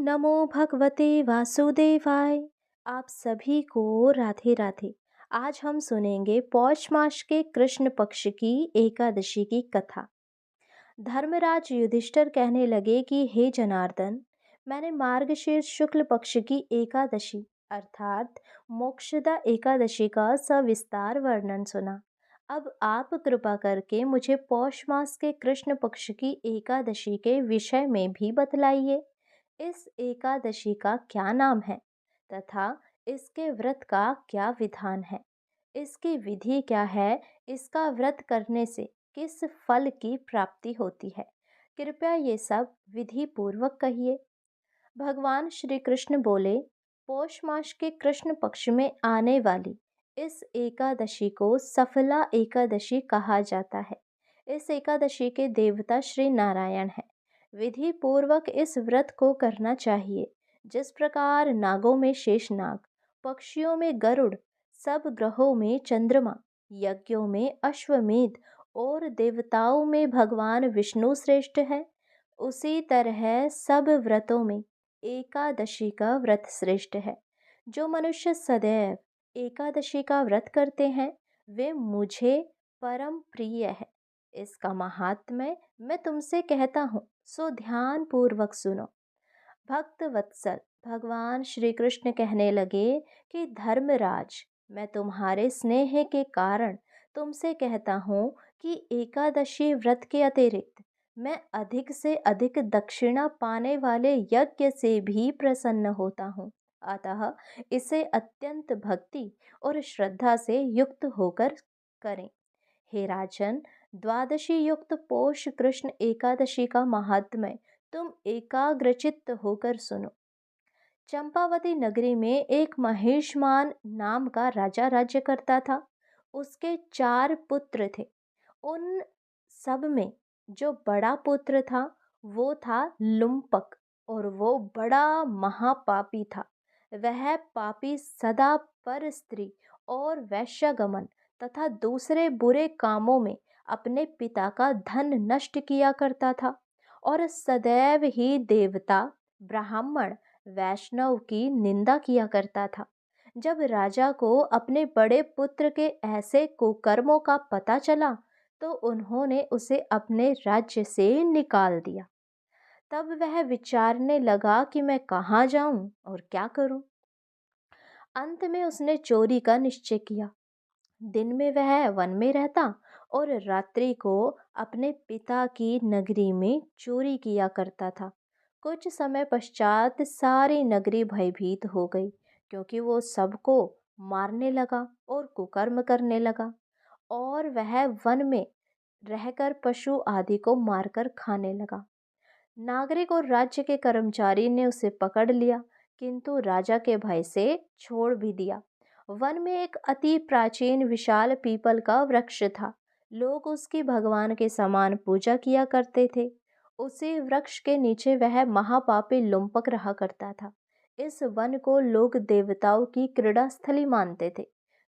नमो भगवते वासुदेवाय। आप सभी को राधे राधे। आज हम सुनेंगे पौष मास के कृष्ण पक्ष की एकादशी की कथा। धर्मराज युधिष्ठिर कहने लगे कि हे जनार्दन, मैंने मार्गशीर्ष शुक्ल पक्ष की एकादशी अर्थात मोक्षदा एकादशी का सविस्तार वर्णन सुना। अब आप कृपा करके मुझे पौष मास के कृष्ण पक्ष की एकादशी के विषय में भी बतलाइए। इस एकादशी का क्या नाम है तथा इसके व्रत का क्या विधान है, इसकी विधि क्या है, इसका व्रत करने से किस फल की प्राप्ति होती है। कृपया ये सब विधि पूर्वक कहिए। भगवान श्री कृष्ण बोले, पौष मास के कृष्ण पक्ष में आने वाली इस एकादशी को सफला एकादशी कहा जाता है। इस एकादशी के देवता श्री नारायण हैं। विधि पूर्वक इस व्रत को करना चाहिए। जिस प्रकार नागों में शेषनाग, पक्षियों में गरुड़, सब ग्रहों में चंद्रमा, यज्ञों में अश्वमेध और देवताओं में भगवान विष्णु श्रेष्ठ है, उसी तरह सब व्रतों में एकादशी का व्रत श्रेष्ठ है। जो मनुष्य सदैव एकादशी का व्रत करते हैं वे मुझे परम प्रिय है। इसका महात्म्य मैं तुमसे कहता हूँ, सो ध्यान पूर्वक सुनो। भक्त वत्सल भगवान श्री कृष्ण कहने लगे कि धर्मराज, मैं तुम्हारे स्नेह के कारण तुमसे कहता हूँ कि एकादशी व्रत के अतिरिक्त मैं अधिक से अधिक दक्षिणा पाने वाले यज्ञ से भी प्रसन्न होता हूँ। अतः इसे अत्यंत भक्ति और श्रद्धा से युक्त होकर करें। हे राजन, द्वादशी युक्त पोष कृष्ण एकादशी का महात्म्य तुम एकाग्रचित्त होकर सुनो। चंपावती नगरी में एक महेशमान नाम का राजा राज्य करता था। उसके 4 पुत्र थे। उन सब में जो बड़ा पुत्र था वो था लुम्पक, और वो बड़ा महापापी था। वह पापी सदा पर स्त्री और वैश्यगमन तथा दूसरे बुरे कामों में अपने पिता का धन नष्ट किया करता था और सदैव ही देवता, ब्राह्मण, वैष्णव की निंदा किया करता था। जब राजा को अपने बड़े पुत्र के ऐसे कुकर्मों का पता चला तो उन्होंने उसे अपने राज्य से निकाल दिया। तब वह विचारने लगा कि मैं कहाँ जाऊं और क्या करूं। अंत में उसने चोरी का निश्चय किया। दिन में वह वन में रहता और रात्रि को अपने पिता की नगरी में चोरी किया करता था। कुछ समय पश्चात सारी नगरी भयभीत हो गई, क्योंकि वो सबको मारने लगा और कुकर्म करने लगा। और वह वन में रहकर पशु आदि को मारकर खाने लगा। नागरिक और राज्य के कर्मचारी ने उसे पकड़ लिया, किंतु राजा के भय से छोड़ भी दिया। वन में एक अति प्राचीन विशाल पीपल का वृक्ष था। लोग उसकी भगवान के समान पूजा किया करते थे। उसी वृक्ष के नीचे वह महापापी लुम्पक रहा करता था। इस वन को लोग देवताओं की क्रीड़ा स्थली मानते थे।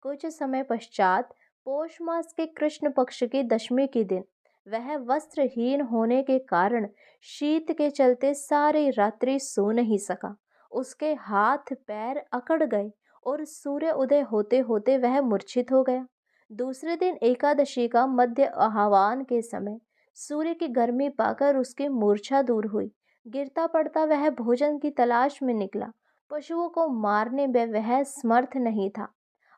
कुछ समय पश्चात पौष मास के कृष्ण पक्ष की दशमी के दिन वह वस्त्रहीन होने के कारण शीत के चलते सारी रात्रि सो नहीं सका। उसके हाथ पैर अकड़ गए और सूर्य उदय होते होते वह मूर्छित हो गया। दूसरे दिन एकादशी का मध्य आह्वान के समय सूर्य की गर्मी पाकर उसकी मूर्छा दूर हुई। गिरता पड़ता वह भोजन की तलाश में निकला। पशुओं को मारने में वह समर्थ नहीं था,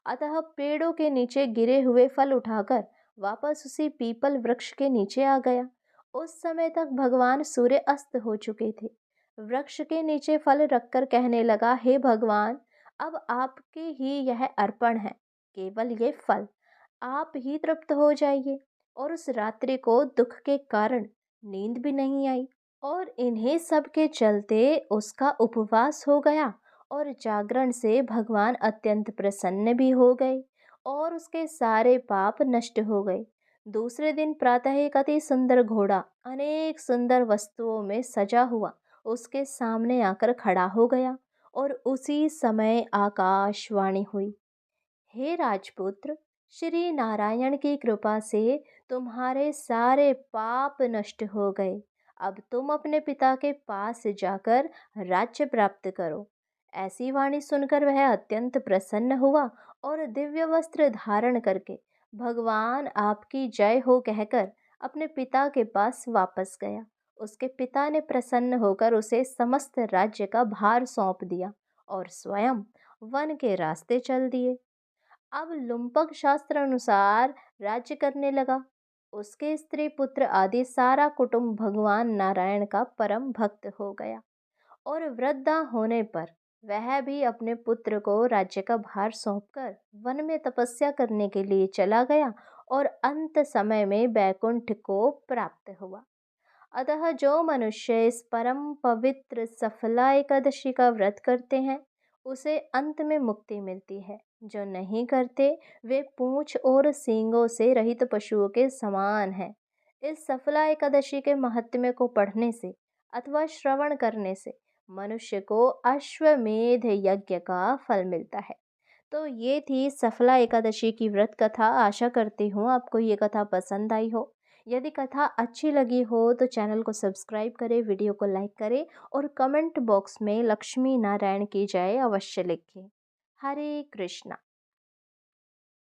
अतः पेड़ों के नीचे गिरे हुए फल उठाकर वापस उसी पीपल वृक्ष के नीचे आ गया। उस समय तक भगवान सूर्य अस्त हो चुके थे। वृक्ष के नीचे फल रखकर कहने लगा, हे भगवान, अब आपके ही यह अर्पण है, केवल ये फल, आप ही तृप्त हो जाइए। और उस रात्रि को दुख के कारण नींद भी नहीं आई और इन्हीं सब के चलते उसका उपवास हो गया और जागरण से भगवान अत्यंत प्रसन्न भी हो गए और उसके सारे पाप नष्ट हो गए। दूसरे दिन प्रातः एक अति सुंदर घोड़ा अनेक सुंदर वस्तुओं में सजा हुआ उसके सामने आकर खड़ा हो गया और उसी समय आकाशवाणी हुई, हे राजपुत्र, श्री नारायण की कृपा से तुम्हारे सारे पाप नष्ट हो गए। अब तुम अपने पिता के पास जाकर राज्य प्राप्त करो। ऐसी वाणी सुनकर वह अत्यंत प्रसन्न हुआ और दिव्य वस्त्र धारण करके भगवान आपकी जय हो कहकर अपने पिता के पास वापस गया। उसके पिता ने प्रसन्न होकर उसे समस्त राज्य का भार सौंप दिया और स्वयं वन के रास्ते चल दिए। अब लुम्पक शास्त्र अनुसार राज्य करने लगा। उसके स्त्री पुत्र आदि सारा कुटुंब भगवान नारायण का परम भक्त हो गया और वृद्धा होने पर वह भी अपने पुत्र को राज्य का भार सौंपकर वन में तपस्या करने के लिए चला गया और अंत समय में वैकुंठ को प्राप्त हुआ। अतः जो मनुष्य इस परम पवित्र सफला एकादशी का व्रत करते हैं उसे अंत में मुक्ति मिलती है। जो नहीं करते वे पूंछ और सींगों से रहित पशुओं के समान हैं। इस सफला एकादशी के महात्म्य को पढ़ने से अथवा श्रवण करने से मनुष्य को अश्वमेध यज्ञ का फल मिलता है। तो ये थी सफला एकादशी की व्रत कथा। आशा करती हूँ आपको ये कथा पसंद आई हो। यदि कथा अच्छी लगी हो तो चैनल को सब्सक्राइब करें, वीडियो को लाइक करें और कमेंट बॉक्स में लक्ष्मी नारायण की जय अवश्य लिखें। हरे कृष्णा।